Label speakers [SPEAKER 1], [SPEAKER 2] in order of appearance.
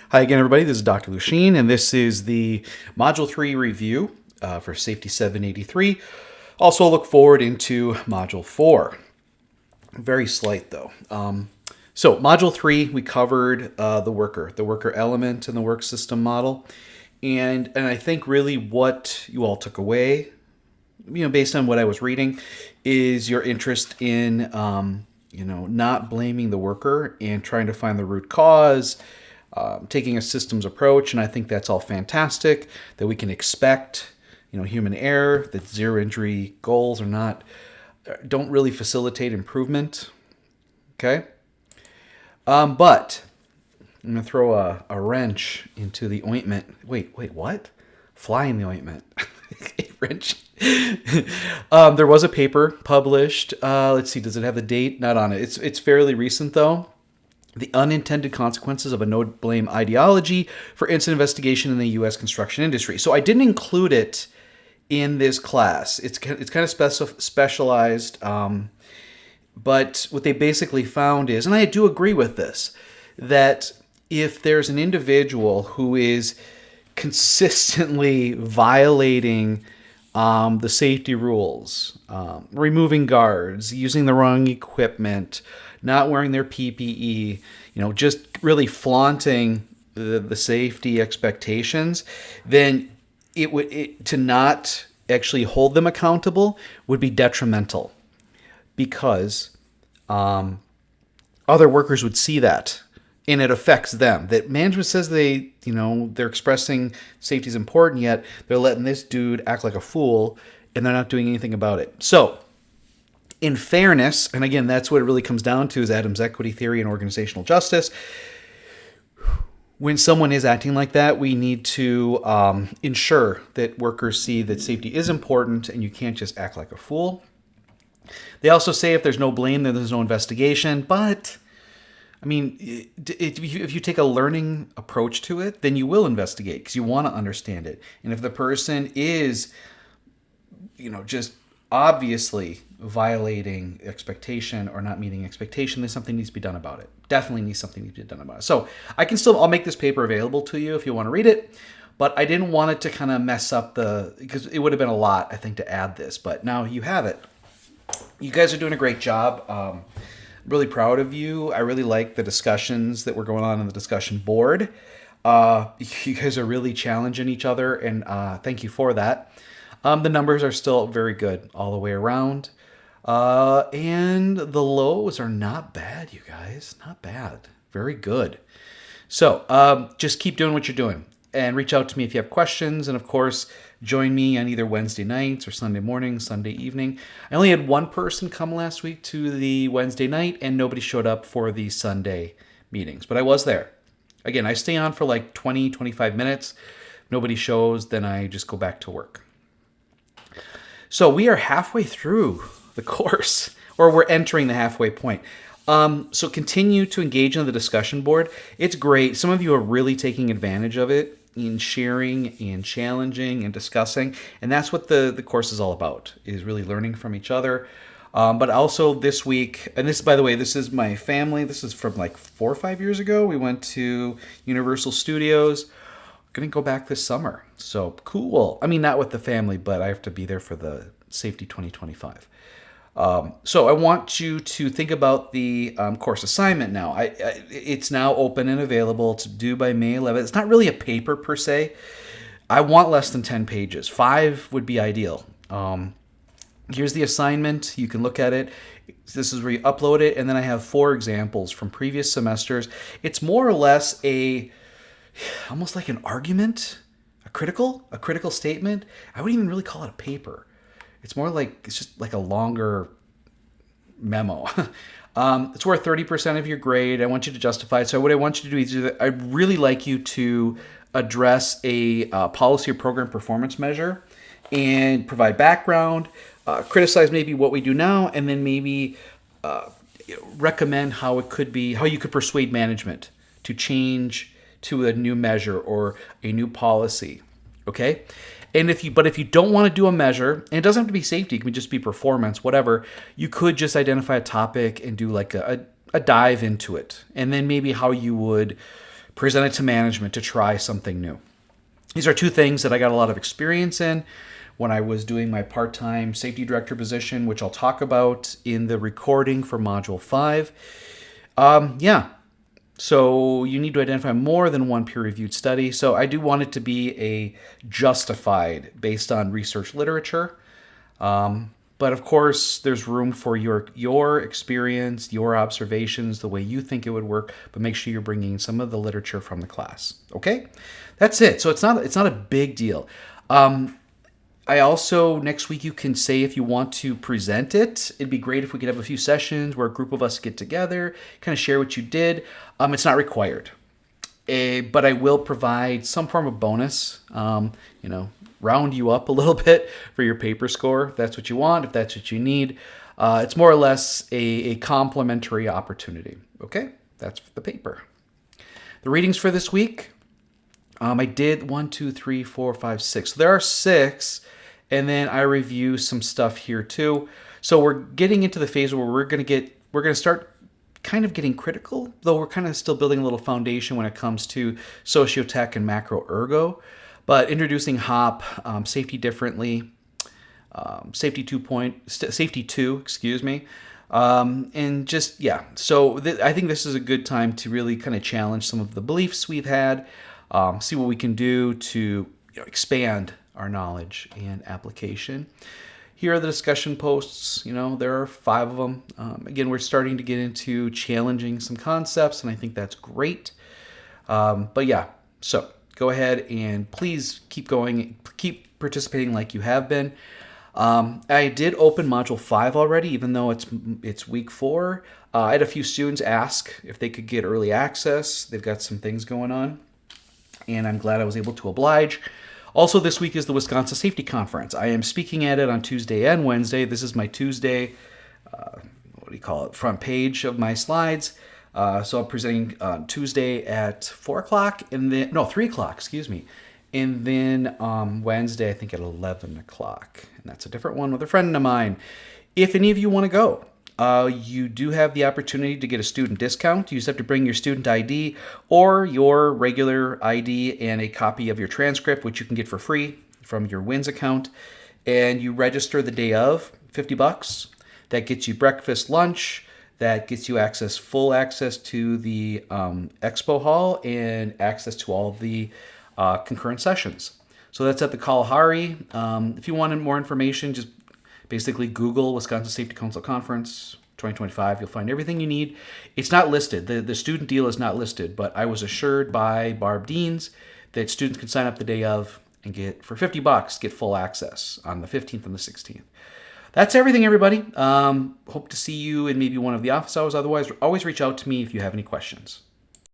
[SPEAKER 1] Hi again, everybody. This is Dr. Lucien, and this is the Module 3 review for Safety 783. Also look forward into Module 4. Very slight, though. So Module 3, we covered the worker element and the work system model. And I think really what you all took away, based on what I was reading, is your interest in, not blaming the worker and trying to find the root cause, taking a systems approach, and I think that's all fantastic, that we can expect, human error, that zero injury goals don't really facilitate improvement, okay? But I'm going to throw a wrench into the ointment. Wait, what? Fly in the ointment. Wrench. There was a paper published. Let's see, does it have the date? Not on it. It's fairly recent, though. The unintended consequences of a no-blame ideology for incident investigation in the U.S. construction industry. So I didn't include it in this class. It's kind of specialized, but what they basically found is, and I do agree with this, that if there's an individual who is consistently violating the safety rules, removing guards, using the wrong equipment, not wearing their PPE, just really flaunting the safety expectations, then to not actually hold them accountable would be detrimental, because other workers would see that and it affects them. That management says they're expressing safety is important, yet they're letting this dude act like a fool and they're not doing anything about it. So, in fairness, and again, that's what it really comes down to, is Adams' equity theory and organizational justice. When someone is acting like that, we need to ensure that workers see that safety is important and you can't just act like a fool. They also say if there's no blame, then there's no investigation. But, if you take a learning approach to it, then you will investigate because you want to understand it. And if the person is, just obviously violating expectation or not meeting expectation, then something needs to be done about it. Definitely something needs to be done about it. So I'll make this paper available to you if you want to read it, but I didn't want it to kind of mess up because it would have been a lot, I think, to add this, but now you have it. You guys are doing a great job. Really proud of you. I really like the discussions that were going on the discussion board. You guys are really challenging each other, and thank you for that. The numbers are still very good all the way around. And the lows are not bad, you guys. Not bad. Very good. So just keep doing what you're doing. And reach out to me if you have questions. And, of course, join me on either Wednesday nights or Sunday morning, Sunday evening. I only had one person come last week to the Wednesday night, and nobody showed up for the Sunday meetings. But I was there. Again, I stay on for like 20, 25 minutes. Nobody shows, then I just go back to work. So we are halfway through the course, or we're entering the halfway point. So continue to engage in the discussion board. It's great. Some of you are really taking advantage of it in sharing and challenging and discussing. And that's what the course is all about, is really learning from each other. But also this week, and this, by the way, this is my family. This is from like 4 or 5 years ago. We went to Universal Studios. Going to go back this summer. So cool. Not with the family, but I have to be there for the Safety 2025. So I want you to think about the course assignment now. It's now open and available. It's due by May 11th. It's not really a paper per se. I want less than 10 pages. 5 would be ideal. Here's the assignment. You can look at it. This is where you upload it. And then I have 4 examples from previous semesters. It's more or less almost like an argument, a critical statement. I wouldn't even really call it a paper. It's more like, it's just like a longer memo. It's worth 30% of your grade. I want you to justify it. So what I want you to do is I'd really like you to address a policy or program performance measure and provide background, criticize maybe what we do now, and then maybe recommend how you could persuade management to change to a new measure or a new policy. Okay? And if you don't want to do a measure, and it doesn't have to be safety, it can just be performance, whatever, you could just identify a topic and do like a dive into it. And then maybe how you would present it to management to try something new. These are two things that I got a lot of experience in when I was doing my part-time safety director position, which I'll talk about in the recording for Module 5. So you need to identify more than one peer-reviewed study. So I do want it to be a justified based on research literature. But of course, there's room for your experience, your observations, the way you think it would work. But make sure you're bringing some of the literature from the class. Okay, that's it. So it's not a big deal. I also, next week, you can say if you want to present it. It'd be great if we could have a few sessions where a group of us get together, kind of share what you did. It's not required, but I will provide some form of bonus, round you up a little bit for your paper score, if that's what you want, if that's what you need. It's more or less a complimentary opportunity. Okay, that's the paper. The readings for this week, I did 1, 2, 3, 4, 5, 6. So there are 6. And then I review some stuff here too. So we're getting into the phase where we're going to start kind of getting critical, though we're kind of still building a little foundation when it comes to sociotech and macro ergo. But introducing HOP, safety differently, safety 2, excuse me. And just, yeah. So I think this is a good time to really kind of challenge some of the beliefs we've had, see what we can do to expand our knowledge and application. Here are the discussion posts. There are 5 of them. Again, we're starting to get into challenging some concepts, and I think that's great. But yeah, so go ahead and please keep going, keep participating like you have been. I did open Module 5 already, even though it's week 4. I had a few students ask if they could get early access. They've got some things going on, and I'm glad I was able to oblige. Also, this week is the Wisconsin Safety Conference. I am speaking at it on Tuesday and Wednesday. This is my Tuesday, front page of my slides. So I'm presenting Tuesday at 4 o'clock, 3 o'clock, excuse me. And then Wednesday, I think at 11 o'clock. And that's a different one with a friend of mine. If any of you want to go, you do have the opportunity to get a student discount. You just have to bring your student ID or your regular ID and a copy of your transcript, which you can get for free from your WINS account. And you register the day of, $50. That gets you breakfast, lunch. That gets you full access to the expo hall and access to all of the concurrent sessions. So that's at the Kalahari. If you wanted more information, just basically Google Wisconsin Safety Council Conference 2025. You'll find everything you need. It's not listed. The student deal is not listed, but I was assured by Barb Deans that students can sign up the day of and for $50, get full access on the 15th and the 16th. That's everything, everybody. Hope to see you in maybe one of the office hours. Otherwise, always reach out to me if you have any questions.